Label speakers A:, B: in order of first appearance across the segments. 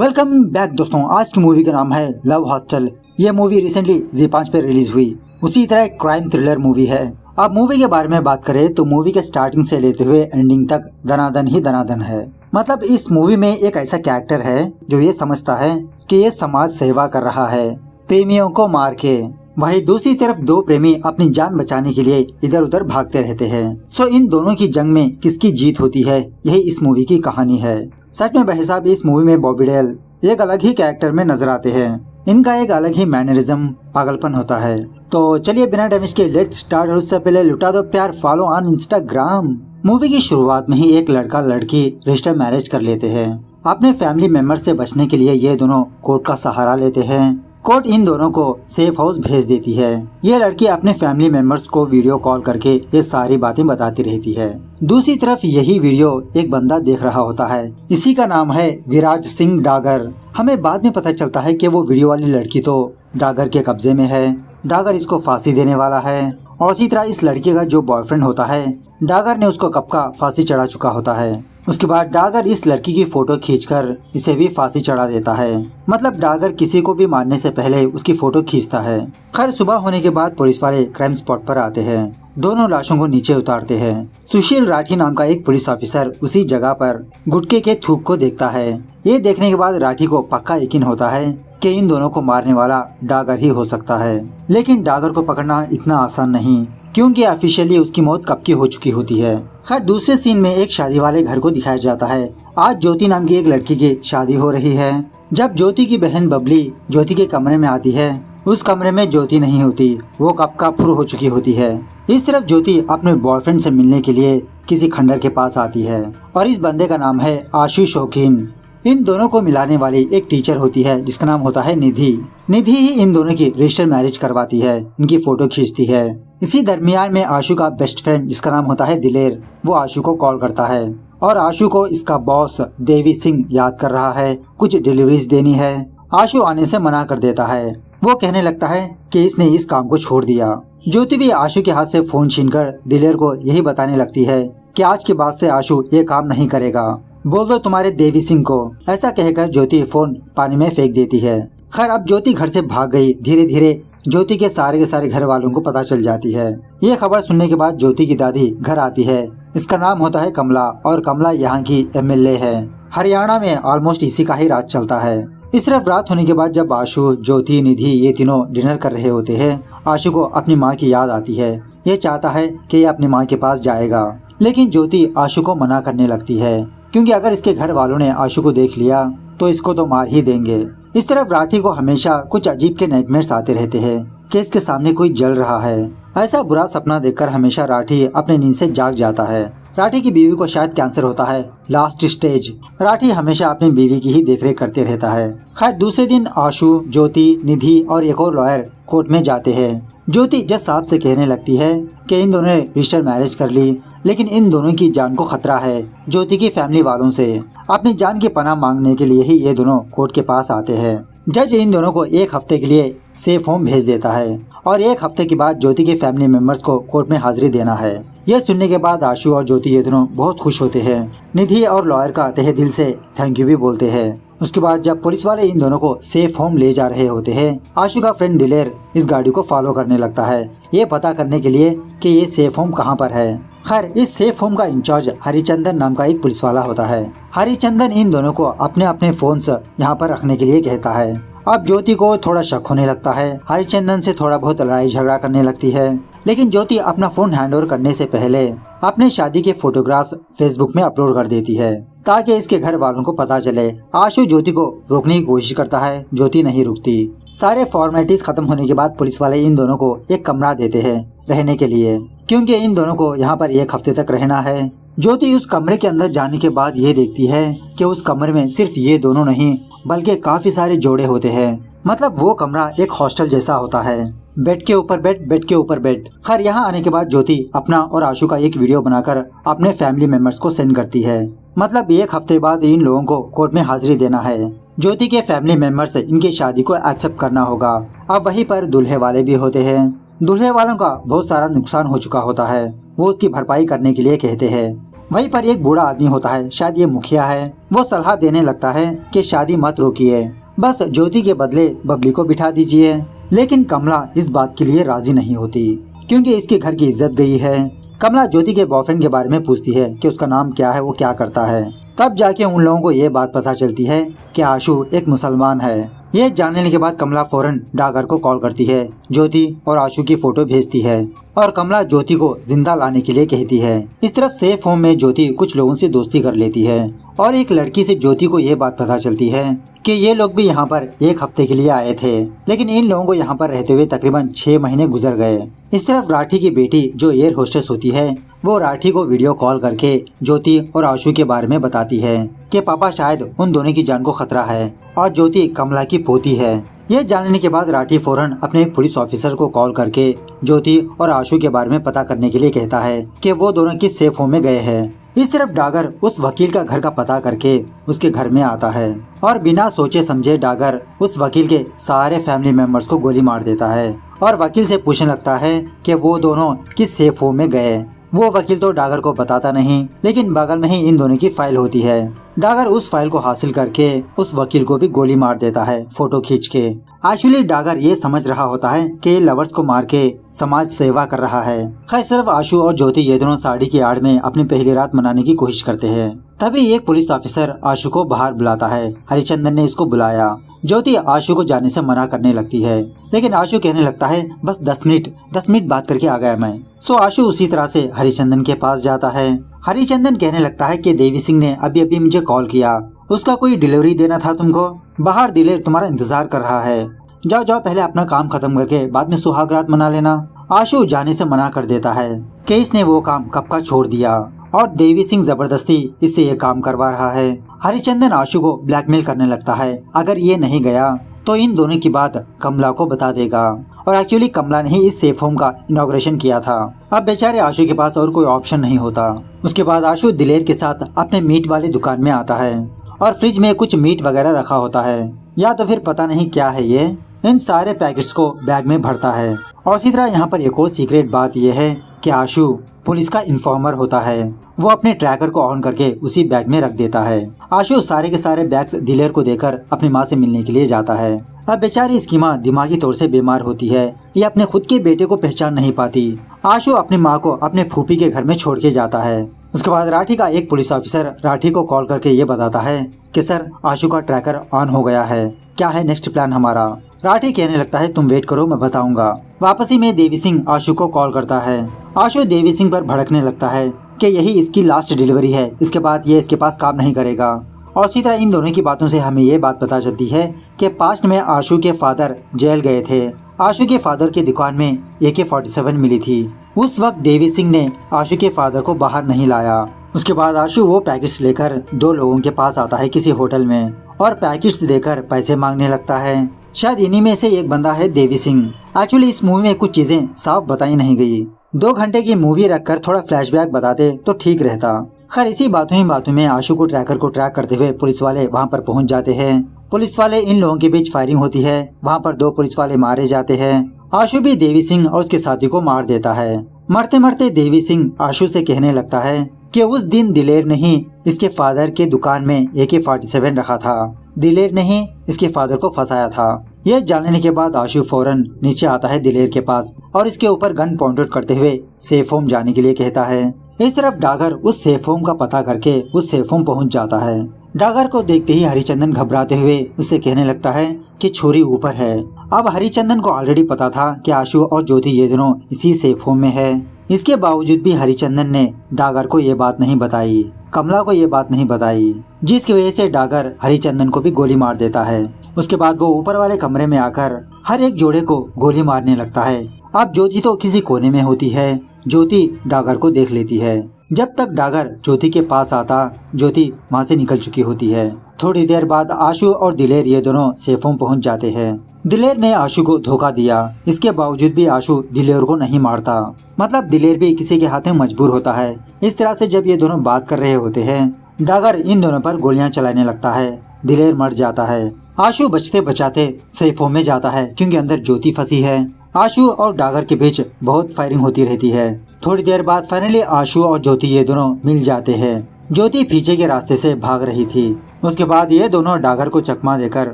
A: Welcome back दोस्तों। आज की मूवी का नाम है लव हॉस्टल। ये मूवी रिसेंटली Z5 पे रिलीज हुई। उसी तरह क्राइम थ्रिलर मूवी है। अब मूवी के बारे में बात करें तो मूवी के स्टार्टिंग से लेते हुए एंडिंग तक दनादन ही दनादन है। मतलब इस मूवी में एक ऐसा कैरेक्टर है जो ये समझता है कि ये समाज सेवा कर रहा है प्रेमियों को मार के। वहीं दूसरी तरफ दो प्रेमी अपनी जान बचाने के लिए इधर उधर भागते रहते हैं। सो इन दोनों की जंग में किसकी जीत होती है, यही इस मूवी की कहानी है। सच में भाई साहब, इस मूवी में बॉबी देओल एक अलग ही कैरेक्टर में नजर आते हैं। इनका एक अलग ही मैनरिज्म, पागलपन होता है। तो चलिए बिना डैमेज के लेट्स स्टार्ट। उससे पहले लुटा दो प्यार, फॉलो ऑन इंस्टाग्राम। मूवी की शुरुआत में ही एक लड़का लड़की रजिस्टर मैरिज कर लेते हैं। अपने फैमिली मेंबर से बचने के लिए ये दोनों कोर्ट का सहारा लेते हैं। कोर्ट इन दोनों को सेफ हाउस भेज देती है। ये लड़की अपने फैमिली मेंबर्स को वीडियो कॉल करके ये सारी बातें बताती रहती है। दूसरी तरफ यही वीडियो एक बंदा देख रहा होता है। इसी का नाम है विराज सिंह डागर। हमें बाद में पता चलता है कि वो वीडियो वाली लड़की तो डागर के कब्जे में है। डागर इसको फांसी देने वाला है। और इसी तरह इस लड़की का जो बॉयफ्रेंड होता है, डागर ने उसको कब का फांसी चढ़ा चुका होता है। उसके बाद डागर इस लड़की की फोटो खींचकर इसे भी फांसी चढ़ा देता है। मतलब डागर किसी को भी मारने से पहले उसकी फोटो खींचता है। खैर सुबह होने के बाद पुलिस वाले क्राइम स्पॉट पर आते हैं। दोनों लाशों को नीचे उतारते हैं। सुशील राठी नाम का एक पुलिस ऑफिसर उसी जगह पर गुटके के थूक को देखता है। ये देखने के बाद राठी को पक्का यकीन होता है कि इन दोनों को मारने वाला डागर ही हो सकता है। लेकिन डागर को पकड़ना इतना आसान नहीं, क्योंकि ऑफिशियली उसकी मौत कब की हो चुकी होती है। खैर दूसरे सीन में एक शादी वाले घर को दिखाया जाता है। आज ज्योति नाम की एक लड़की की शादी हो रही है। जब ज्योति की बहन बबली ज्योति के कमरे में आती है, उस कमरे में ज्योति नहीं होती, वो कब का फुर हो चुकी होती है। इस तरफ ज्योति अपने बॉयफ्रेंड से मिलने के लिए किसी खंडर के पास आती है और इस बंदे का नाम है आशु शौकीन। इन दोनों को मिलाने वाली एक टीचर होती है जिसका नाम होता है निधि। निधि ही इन दोनों की रजिस्टर मैरिज करवाती है, इनकी फोटो खींचती है। इसी दरमियान में आशु का बेस्ट फ्रेंड जिसका नाम होता है दिलेर, वो आशु को कॉल करता है और आशु को इसका बॉस देवी सिंह याद कर रहा है, कुछ डिलीवरीज देनी है। आशु आने से मना कर देता है। वो कहने लगता है कि इसने इस काम को छोड़ दिया। ज्योति भी आशु के हाथ से फोन छीनकर दिलेर को यही बताने लगती है कि आज के बाद से आशु ये काम नहीं करेगा, बोल दो तुम्हारे देवी सिंह को। ऐसा कहकर ज्योति फोन पानी में फेंक देती है। खैर अब ज्योति घर से भाग गई। धीरे धीरे ज्योति के सारे घर वालों को पता चल जाती है। ये खबर सुनने के बाद ज्योति की दादी घर आती है। इसका नाम होता है कमला और कमला यहाँ की MLA है। हरियाणा में ऑलमोस्ट इसी का ही राज चलता है। इस तरफ रात होने के बाद जब आशु, ज्योति, निधि ये तीनों डिनर कर रहे होते हैं, आशु को अपनी माँ की याद आती है। ये चाहता है कि ये अपनी माँ के पास जाएगा, लेकिन ज्योति आशु को मना करने लगती है, क्योंकि अगर इसके घर वालों ने आशु को देख लिया तो इसको तो मार ही देंगे। इस तरफ राठी को हमेशा कुछ अजीब के नाइटमेयर्स आते रहते हैं कि इसके सामने कोई जल रहा है। ऐसा बुरा सपना देखकर हमेशा राठी अपने नींद से जाग जाता है। राठी की बीवी को शायद कैंसर होता है, लास्ट स्टेज। राठी हमेशा अपनी बीवी की ही देखरेख करते रहता है। खैर दूसरे दिन आशु, ज्योति, निधि और एक और लॉयर कोर्ट में जाते हैं। ज्योति जज साहब से कहने लगती है कि इन दोनों ने रजिस्टर मैरिज कर ली, लेकिन इन दोनों की जान को खतरा है ज्योति की फैमिली वालों से। अपनी जान की पनाह मांगने के लिए ही ये दोनों कोर्ट के पास आते हैं। जज इन दोनों को एक हफ्ते के लिए सेफ होम भेज देता है और एक हफ्ते के बाद ज्योति के फैमिली मेंबर्स को कोर्ट में हाजिरी देना है। यह सुनने के बाद आशु और ज्योति ये दोनों बहुत खुश होते हैं। निधि और लॉयर का तहे दिल से थैंक यू भी बोलते हैं। उसके बाद जब पुलिस वाले इन दोनों को सेफ होम ले जा रहे होते हैं, आशु का फ्रेंड दिलेर इस गाड़ी को फॉलो करने लगता है, ये पता करने के लिए कि ये सेफ होम कहाँ पर है। खैर इस सेफ होम का इंचार्ज हरिचंदन नाम का एक पुलिस वाला होता है। हरिचंदन इन दोनों को अपने अपने फोन्स यहाँ पर रखने के लिए कहता है। अब ज्योति को थोड़ा शक होने लगता है। हरिचंदन से थोड़ा बहुत लड़ाई झगड़ा करने लगती है, लेकिन ज्योति अपना फोन हैंडओवर करने से पहले अपने शादी के फोटोग्राफ्स फेसबुक में अपलोड कर देती है ताकि इसके घर वालों को पता चले। आशु ज्योति को रोकने की कोशिश करता है, ज्योति नहीं रुकती। सारे फॉर्मेलिटीज खत्म होने के बाद पुलिस वाले इन दोनों को एक कमरा देते हैं रहने के लिए, क्योंकि इन दोनों को यहाँ पर एक हफ्ते तक रहना है। ज्योति उस कमरे के अंदर जाने के बाद ये देखती है कि उस कमरे में सिर्फ ये दोनों नहीं बल्कि काफी सारे जोड़े होते हैं। मतलब वो कमरा एक हॉस्टल जैसा होता है, बेड के ऊपर बेड, बेड के ऊपर बेड। खैर यहाँ आने के बाद ज्योति अपना और आशु का एक वीडियो बनाकर अपने फैमिली मेंबर्स को सेंड करती है। मतलब एक हफ्ते बाद इन लोगों को कोर्ट में हाजिरी देना है। ज्योति के फैमिली मेंबर्स इनकी शादी को एक्सेप्ट करना होगा। अब वहीं पर दूल्हे वाले भी होते हैं। दूल्हे वालों का बहुत सारा नुकसान हो चुका होता है, वो उसकी भरपाई करने के लिए कहते हैं। वहीं पर एक बूढ़ा आदमी होता है, शायद ये मुखिया है। वो सलाह देने लगता है कि शादी मत रोकिए, बस ज्योति के बदले बबली को बिठा दीजिए। लेकिन कमला इस बात के लिए राजी नहीं होती क्योंकि इसके घर की इज्जत गई है। कमला ज्योति के बॉयफ्रेंड के बारे में पूछती है कि उसका नाम क्या है, वो क्या करता है। तब जाके उन लोगों को ये बात पता चलती है कि आशु एक मुसलमान है। ये जानने के बाद कमला फौरन डागर को कॉल करती है, ज्योति और आशु की फोटो भेजती है और कमला ज्योति को जिंदा लाने के लिए कहती है। इस तरफ सेफ होम में ज्योति कुछ लोगों से दोस्ती कर लेती है और एक लड़की से ज्योति को ये बात पता चलती है कि ये लोग भी यहाँ पर एक हफ्ते के लिए आए थे, लेकिन इन लोगों को यहाँ पर रहते हुए तकरीबन 6 महीने गुजर गए। इस तरफ राठी की बेटी जो एयर होस्टेस होती है, वो राठी को वीडियो कॉल करके ज्योति और आशु के बारे में बताती है कि पापा शायद उन दोनों की जान को खतरा है और ज्योति कमला की पोती है। ये जानने के बाद राठी फौरन अपने एक पुलिस ऑफिसर को कॉल करके ज्योति और आशु के बारे में पता करने के लिए कहता है कि वो दोनों किस सेफ होम में गए हैं। इस तरफ डागर उस वकील का घर का पता करके उसके घर में आता है और बिना सोचे समझे डागर उस वकील के सारे फैमिली मेंबर्स को गोली मार देता है और वकील से पूछने लगता है कि वो दोनों किस सेफ होम में गए। वो वकील तो डागर को बताता नहीं, लेकिन बगल में ही इन दोनों की फाइल होती है। डागर उस फाइल को हासिल करके उस वकील को भी गोली मार देता है फोटो खींच के। एक्चुअली डागर ये समझ रहा होता है कि लवर्स को मार के समाज सेवा कर रहा है। खैर सिर्फ आशु और ज्योति ये दोनों साड़ी की आड़ में अपनी पहली रात मनाने की कोशिश करते हैं। तभी एक पुलिस ऑफिसर आशु को बाहर बुलाता है। हरिचंदन ने इसको बुलाया। ज्योति आशु को जाने से मना करने लगती है, लेकिन आशु कहने लगता है बस 10 मिनट बात करके आ गया मैं। सो आशु उसी तरह से हरिचंदन के पास जाता है। हरिचंदन कहने लगता है कि देवी सिंह ने अभी अभी मुझे कॉल किया, उसका कोई डिलीवरी देना था तुमको। बाहर दिलेर तुम्हारा इंतजार कर रहा है, जाओ जाओ पहले अपना काम खत्म करके बाद में सुहागरात मना लेना। आशु जाने से मना कर देता है कि इसने वो काम कब का छोड़ दिया और देवी सिंह जबरदस्ती इससे ये काम करवा रहा है। हरिचंदन आशु को ब्लैकमेल करने लगता है, अगर ये नहीं गया तो इन दोनों की बात कमला को बता देगा। और एक्चुअली कमला ने ही इस सेफ होम का इनॉग्रेशन किया था। अब बेचारे आशु के पास और कोई ऑप्शन नहीं होता। उसके बाद आशु दिलेर के साथ अपने मीट वाली दुकान में आता है और फ्रिज में कुछ मीट वगैरह रखा होता है, या तो फिर पता नहीं क्या है ये। इन सारे पैकेट्स को बैग में भरता है। और इसी तरह यहाँ पर एक और सीक्रेट बात यह है कि आशु पुलिस का इन्फॉर्मर होता है। वो अपने ट्रैकर को ऑन करके उसी बैग में रख देता है। आशु सारे के सारे बैग्स दिलेर को देकर अपनी माँ से मिलने के लिए जाता है। अब बेचारी इसकी माँ दिमागी तौर से बीमार होती है, ये अपने खुद के बेटे को पहचान नहीं पाती। आशु अपनी माँ को अपने फूफी के घर में छोड़ के जाता है। उसके बाद राठी का एक पुलिस ऑफिसर राठी को कॉल करके ये बताता है कि सर आशु का ट्रैकर ऑन हो गया है, क्या है नेक्स्ट प्लान हमारा। राठी कहने लगता है तुम वेट करो, मैं बताऊंगा। वापसी में देवी सिंह आशु को कॉल करता है। आशु देवी सिंह पर भड़कने लगता है कि यही इसकी लास्ट डिलीवरी है, इसके बाद ये इसके पास काम नहीं करेगा। और इसी तरह इन दोनों की बातों से हमें ये बात पता चलती है कि पास्ट में आशु के फादर जेल गए थे। आशु के फादर की दुकान में AK-47 मिली थी। उस वक्त देवी सिंह ने आशु के फादर को बाहर नहीं लाया। उसके बाद आशु वो पैकेट्स लेकर 2 लोगों के पास आता है किसी होटल में और पैकेट्स देकर पैसे मांगने लगता है। शायद इन्हीं में से एक बंदा है देवी सिंह। एक्चुअली इस मूवी में कुछ चीजें साफ बताई नहीं गई। 2 घंटे की मूवी रखकर थोड़ा फ्लैशबैक बताते तो ठीक रहता। खैर इसी बातों में आशु को ट्रैकर को ट्रैक करते हुए पुलिस वाले वहाँ पर पहुँच जाते हैं। पुलिस वाले इन लोगों के बीच फायरिंग होती है, वहाँ पर 2 पुलिस वाले मारे जाते हैं। आशु भी देवी सिंह और उसके साथी को मार देता है। मरते मरते देवी सिंह आशु से कहने लगता है कि उस दिन दिलेर ने ही इसके फादर के दुकान में AK-47 रखा था, दिलेर ने ही इसके फादर को फंसाया था। यह जानने के बाद आशु फौरन नीचे आता है दिलेर के पास और इसके ऊपर गन पॉइंट करते हुए सेफ होम जाने के लिए कहता है। इस तरफ डागर उस सेफ होम का पता करके उस सेफ होम पहुंच जाता है। डागर को देखते ही हरिचंदन घबराते हुए उससे कहने लगता है कि छोरी ऊपर है। अब हरिचंदन को ऑलरेडी पता था कि आशु और ज्योति ये दोनों इसी सेफ होम में है। इसके बावजूद भी हरिचंदन ने डागर को ये बात नहीं बताई, कमला को ये बात नहीं बताई, जिसकी वजह से डागर हरिचंदन को भी गोली मार देता है। उसके बाद वो ऊपर वाले कमरे में आकर हर एक जोड़े को गोली मारने लगता है। अब ज्योति तो किसी कोने में होती है। ज्योति डागर को देख लेती है। जब तक डागर ज्योति के पास आता, ज्योति वहाँ से निकल चुकी होती है। थोड़ी देर बाद आशु और दिलेर ये दोनों सेफ होम पहुँच जाते हैं। दिलेर ने आशु को धोखा दिया, इसके बावजूद भी आशु दिलेर को नहीं मारता। मतलब दिलेर भी किसी के हाथ में मजबूर होता है। इस तरह से जब ये दोनों बात कर रहे होते हैं, डागर इन दोनों पर गोलियां चलाने लगता है। दिलेर मर जाता है। आशु बचते बचाते सेफ होम में जाता है क्योंकि अंदर ज्योति फंसी है। आशु और डागर के बीच बहुत फायरिंग होती रहती है। थोड़ी देर बाद फाइनली आशु और ज्योति ये दोनों मिल जाते हैं। ज्योति पीछे के रास्ते से भाग रही थी। उसके बाद ये दोनों डागर को चकमा देकर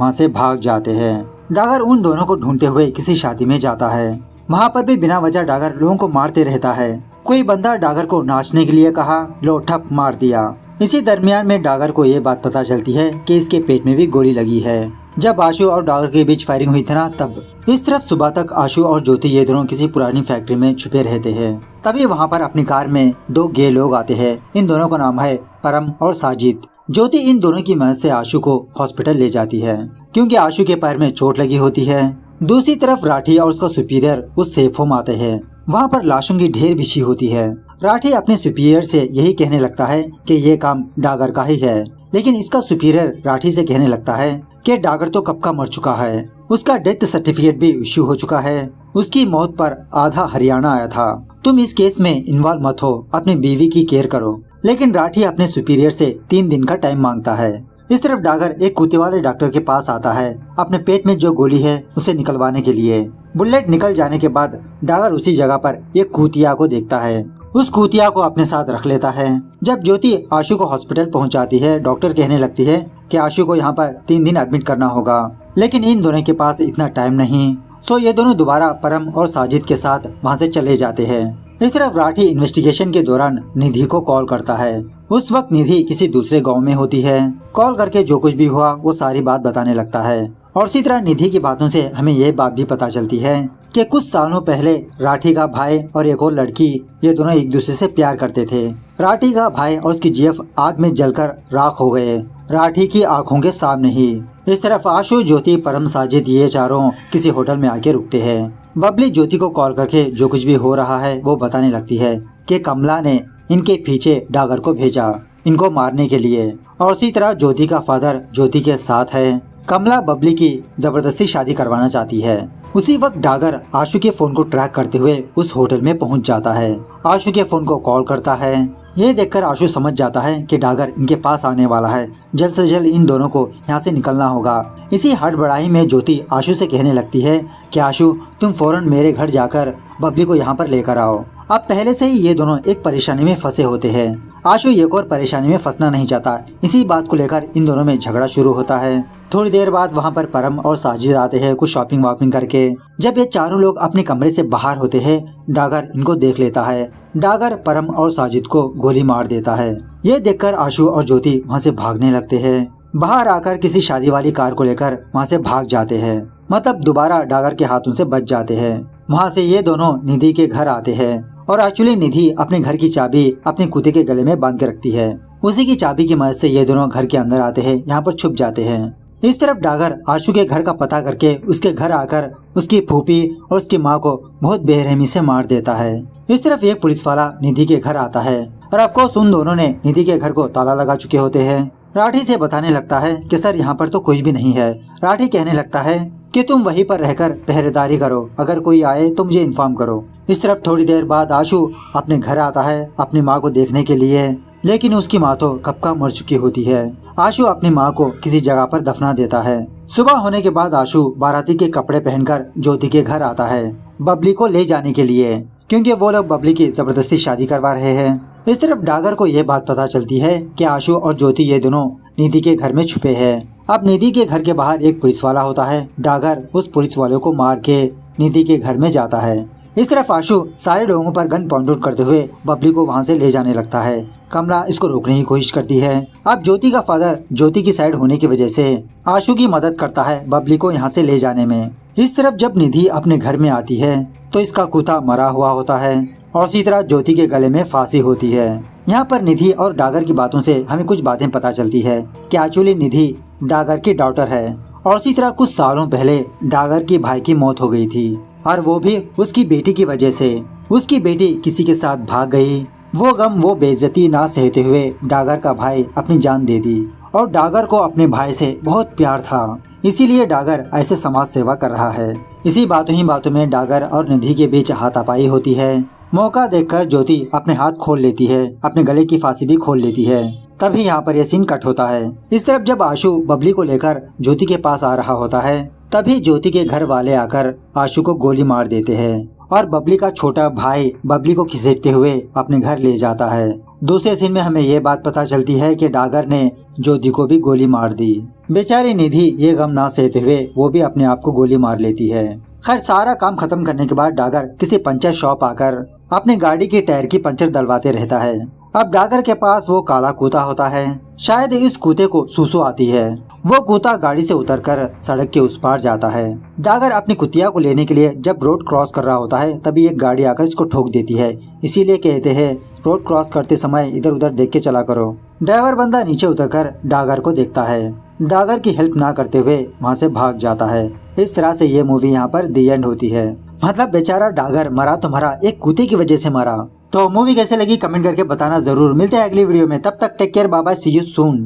A: वहाँ से भाग जाते हैं। डागर उन दोनों को ढूंढते हुए किसी शादी में जाता है। वहाँ पर भी बिना वजह डागर लोगों को मारते रहता है। कोई बंदा डागर को नाचने के लिए कहा, लो ठप मार दिया। इसी दरमियान में डागर को ये बात पता चलती है कि इसके पेट में भी गोली लगी है। जब आशु और डागर के बीच फायरिंग हुई थी ना, तब इस तरफ सुबह तक आशु और ज्योति ये दोनों किसी पुरानी फैक्ट्री में छुपे रहते हैं। तभी वहाँ पर अपनी कार में दो गे लोग आते हैं। इन दोनों का नाम है परम और साजिद। ज्योति इन दोनों की मदद से आशु को हॉस्पिटल ले जाती है, क्योंकि आशु के पैर में चोट लगी होती है। दूसरी तरफ राठी और उसका सुपीरियर उस सेफ होम आते हैं। वहाँ पर लाशों की ढेर बिछी होती है। राठी अपने सुपीरियर से यही कहने लगता है कि ये काम डागर का ही है, लेकिन इसका सुपीरियर राठी से कहने लगता है कि डागर तो कब का मर चुका है, उसका डेथ सर्टिफिकेट भी इश्यू हो चुका है, उसकी मौत पर आधा हरियाणा आया था, तुम इस केस में इन्वॉल्व मत हो, अपनी बीवी की केयर करो। लेकिन राठी अपने सुपीरियर से 3 दिन का टाइम मांगता है। इस तरफ डागर एक कुत्ते वाले डॉक्टर के पास आता है अपने पेट में जो गोली है उसे निकलवाने के लिए। बुलेट निकल जाने के बाद डागर उसी जगह पर एक कुतिया को देखता है। उस कुतिया को अपने साथ रख लेता है। जब ज्योति आशु को हॉस्पिटल पहुंचाती है, डॉक्टर कहने लगती है कि आशु को यहाँ पर 3 दिन एडमिट करना होगा, लेकिन इन दोनों के पास इतना टाइम नहीं। सो ये दोनों दोबारा परम और साजिद के साथ वहाँ से चले जाते हैं। इस तरफ राठी इन्वेस्टिगेशन के दौरान निधि को कॉल करता है। उस वक्त निधि किसी दूसरे गांव में होती है। कॉल करके जो कुछ भी हुआ वो सारी बात बताने लगता है। और इसी तरह निधि की बातों से हमें ये बात भी पता चलती है कि कुछ सालों पहले राठी का भाई और एक और लड़की ये दोनों एक दूसरे से प्यार करते थे। राठी का भाई और उसकी जीएफ आग में जलकर राख हो गए, राठी की आंखों के सामने ही। इस तरफ आशु, ज्योति, परम, साजिद ये चारों किसी होटल में आके रुकते हैं। बबली ज्योति को कॉल करके जो कुछ भी हो रहा है वो बताने लगती है कि कमला ने इनके पीछे डागर को भेजा इनको मारने के लिए। और इसी तरह ज्योति का फादर ज्योति के साथ है। कमला बबली की जबरदस्ती शादी करवाना चाहती है। उसी वक्त डागर आशु के फोन को ट्रैक करते हुए उस होटल में पहुंच जाता है। आशु के फोन को कॉल करता है। ये देखकर आशु समझ जाता है कि डागर इनके पास आने वाला है, जल्द से जल्द इन दोनों को यहाँ से निकलना होगा। इसी हड़बड़ाई में ज्योति आशु से कहने लगती है कि आशु, तुम फौरन मेरे घर जाकर बबली को यहाँ पर लेकर आओ। अब पहले से ही ये दोनों एक परेशानी में फंसे होते हैं। आशु एक और परेशानी में फंसना नहीं चाहता। इसी बात को लेकर इन दोनों में झगड़ा शुरू होता है। थोड़ी देर बाद वहाँ पर परम और साजिद आते हैं कुछ शॉपिंग वॉपिंग करके। जब ये चारों लोग अपने कमरे से बाहर होते हैं, डागर इनको देख लेता है। डागर परम और साजिद को गोली मार देता है। ये देखकर आशु और ज्योति वहाँ से भागने लगते हैं। बाहर आकर किसी शादी वाली कार को लेकर वहाँ से भाग जाते हैं, मतलब दोबारा डागर के हाथों से बच जाते हैं। वहाँ से ये दोनों निधि के घर आते हैं और एक्चुअली निधि अपने घर की चाबी अपने कुत्ते के गले में बांध के रखती है। उसी की चाबी की मदद से ये दोनों घर के अंदर आते हैं, यहाँ पर छुप जाते हैं। इस तरफ डागर आशु के घर का पता करके उसके घर आकर उसकी फूफी और उसकी माँ को बहुत बेरहमी से मार देता है। इस तरफ एक पुलिस वाला निधि के घर आता है और ऑफकोर्स उन दोनों ने निधि के घर को ताला लगा चुके होते हैं। राठी से बताने लगता है कि सर यहाँ पर तो कोई भी नहीं है। राठी कहने लगता है कि तुम वहीं पर रहकर पहरेदारी करो, अगर कोई आए तो मुझे इन्फॉर्म करो। इस तरफ थोड़ी देर बाद आशु अपने घर आता है अपनी माँ को देखने के लिए, लेकिन उसकी माँ तो कब का मर चुकी होती है। आशु अपनी माँ को किसी जगह पर दफना देता है। सुबह होने के बाद आशु बाराती के कपड़े पहनकर ज्योति के घर आता है बबली को ले जाने के लिए, क्योंकि वो लोग बबली की जबरदस्ती शादी करवा रहे हैं। इस तरफ डागर को ये बात पता चलती है कि आशु और ज्योति ये दोनों निधि के घर में छुपे हैं। अब निधि के घर के बाहर एक पुलिस वाला होता है। डागर उस पुलिस वाले को मार के निधि के घर में जाता है। इस तरफ आशु सारे लोगों पर गन पॉइंट आउट करते हुए बबली को वहाँ से ले जाने लगता है। कमला इसको रोकने की कोशिश करती है। अब ज्योति का फादर ज्योति की साइड होने की वजह से आशु की मदद करता है बबली को यहाँ से ले जाने में। इस तरफ जब निधि अपने घर में आती है तो इसका कुत्ता मरा हुआ होता है और इसी तरह ज्योति के गले में फांसी होती है। यहाँ पर निधि और डागर की बातों से हमें कुछ बातें पता चलती है कि एक्चुअली निधि डागर की डॉटर है और इसी तरह कुछ सालों पहले डागर की भाई की मौत हो गई थी और वो भी उसकी बेटी की वजह से। उसकी बेटी किसी के साथ भाग गई। वो गम वो बेइज्जती ना सहते हुए डागर का भाई अपनी जान दे दी और डागर को अपने भाई से बहुत प्यार था, इसीलिए डागर ऐसे समाज सेवा कर रहा है। इसी बातों ही बातों में डागर और निधि के बीच हाथापाई होती है। मौका देखकर ज्योति अपने हाथ खोल लेती है, अपने गले की फांसी भी खोल लेती है। तभी यहाँ पर यह सीन कट होता है। इस तरफ जब आशु बबली को लेकर ज्योति के पास आ रहा होता है तभी ज्योति के घर वाले आकर आशु को गोली मार देते हैं और बबली का छोटा भाई बबली को घसीटते हुए अपने घर ले जाता है। दूसरे सीन में हमें ये बात पता चलती है कि डागर ने ज्योति को भी गोली मार दी। बेचारी निधि ये गम ना सहते हुए वो भी अपने आप को गोली मार लेती है। खैर सारा काम खत्म करने के बाद डागर किसी पंचर शॉप आकर अपनी गाड़ी की टायर की पंचर डलवाते रहता है। अब डागर के पास वो काला कुत्ता होता है। शायद इस कुत्ते को सुसु आती है। वो कुत्ता गाड़ी से उतरकर सड़क के उस पार जाता है। डागर अपनी कुतिया को लेने के लिए जब रोड क्रॉस कर रहा होता है तभी एक गाड़ी आकर इसको ठोक देती है। इसीलिए कहते हैं रोड क्रॉस करते समय इधर उधर देख के चला करो। ड्राइवर बंदा नीचे उतरकर डागर को देखता है। डागर की हेल्प ना करते हुए वहाँ से भाग जाता है। इस तरह से ये मूवी यहाँ पर दी एंड होती है। मतलब बेचारा डागर मरा तो मरा, एक कुत्ते की वजह से मरा। तो मूवी कैसे लगी कमेंट करके बताना जरूर। मिलते हैं अगली वीडियो में, तब तक take care, bye bye, see you soon.